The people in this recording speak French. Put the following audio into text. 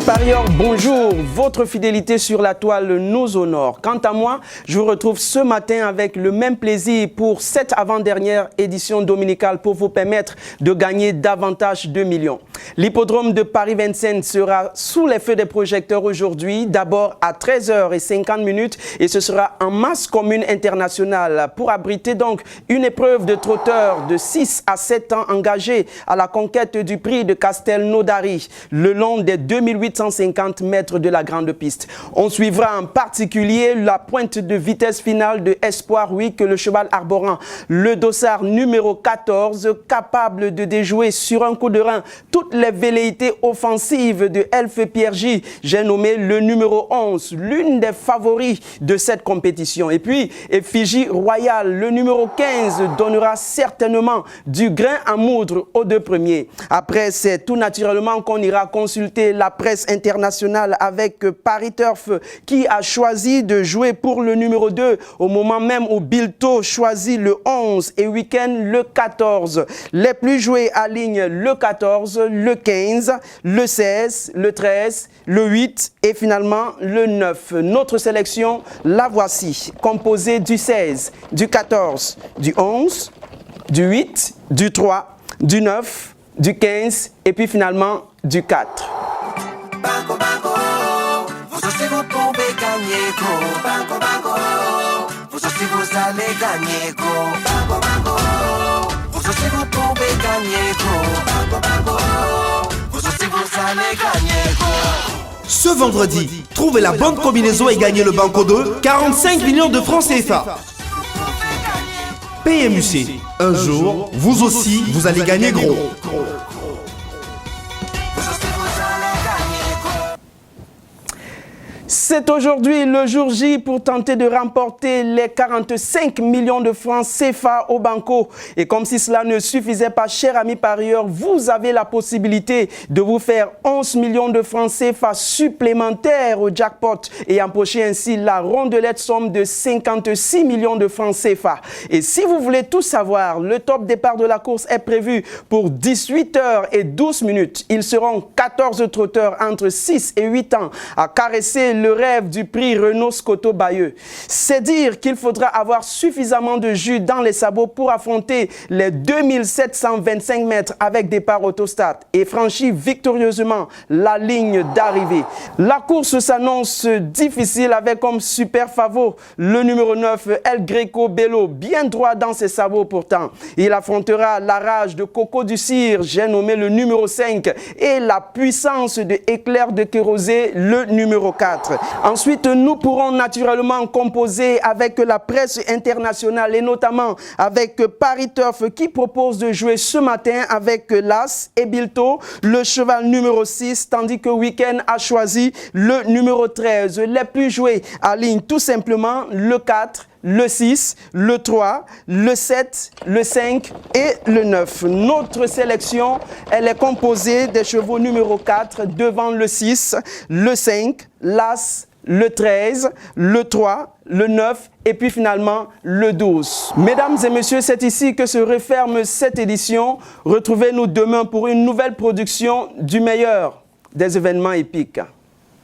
parieurs, bonjour. Votre fidélité sur la toile nous honore. Quant à moi, je vous retrouve ce matin avec le même plaisir pour cette avant-dernière édition dominicale pour vous permettre de gagner davantage de millions. L'hippodrome de Paris-Vincennes sera sous les feux des projecteurs aujourd'hui, d'abord à 13h50 et ce sera en masse commune internationale pour abriter donc une épreuve de trotteurs de 6 à 7 ans engagés à la conquête du prix de Castelnaudary le long des 2850 mètres de la grande piste. On suivra en particulier la pointe de vitesse finale de Espoir Week, le cheval arborant le dossard numéro 14, capable de déjouer sur un coup de rein toutes les velléités offensives de Elfe Pierre J. J'ai nommé le numéro 11, l'une des favoris de cette compétition. Et puis, Effigie Royale, le numéro 15, donnera certainement du grain à moudre aux deux premiers. Après, c'est tout naturellement qu'on ira consulter la presse internationale avec Paris Turf qui a choisi de jouer pour le numéro 2 au moment même où Bilto choisit le 11 et Week-end le 14. Les plus joués alignent le 14, le 15, le 16, le 13, le 8 et finalement le 9. Notre sélection, la voici, composée du 16, du 14, du 11, du 8, du 3, du 9, du 15 et puis finalement du 4. Banco, banco, vous aussi vous pouvez gagner, go. Banco, banco, vous aussi vous allez gagner, go. Banco, banco, vous aussi vous pouvez gagner, go. Banco, banco, vous aussi vous allez gagner, go. Ce vendredi, trouvez la bonne combinaison et gagnez le Banco de 45 millions de francs CFA. PMUC, un jour, vous aussi, vous allez gagner gros. C'est aujourd'hui le jour J pour tenter de remporter les 45 millions de francs CFA au Banco. Et comme si cela ne suffisait pas, chers amis parieurs, vous avez la possibilité de vous faire 11 millions de francs CFA supplémentaires au jackpot et empocher ainsi la rondelette somme de 56 millions de francs CFA. Et si vous voulez tout savoir, le top départ de la course est prévu pour 18h12. Ils seront 14 trotteurs entre 6 et 8 ans à caresser le rêve du prix Renault Scotto Bayeux. C'est dire qu'il faudra avoir suffisamment de jus dans les sabots pour affronter les 2725 mètres avec départ autostart et franchir victorieusement la ligne d'arrivée. La course s'annonce difficile avec comme super favori le numéro 9, El Greco Bello, bien droit dans ses sabots pourtant. Il affrontera la rage de Coco du Cire, j'ai nommé le numéro 5, et la puissance de Éclair de Kérosé, le numéro 4. Ensuite, nous pourrons naturellement composer avec la presse internationale et notamment avec Paris Turf qui propose de jouer ce matin avec l'As et Bilto, le cheval numéro 6, tandis que Week-end a choisi le numéro 13. Les plus joués alignent tout simplement le 4, le 6, le 3, le 7, le 5 et le 9. Notre sélection, elle est composée des chevaux numéro 4 devant le 6, le 5, l'As, le 13, le 3, le 9 et puis finalement le 12. Mesdames et messieurs, c'est ici que se referme cette édition. Retrouvez-nous demain pour une nouvelle production du meilleur des événements épiques.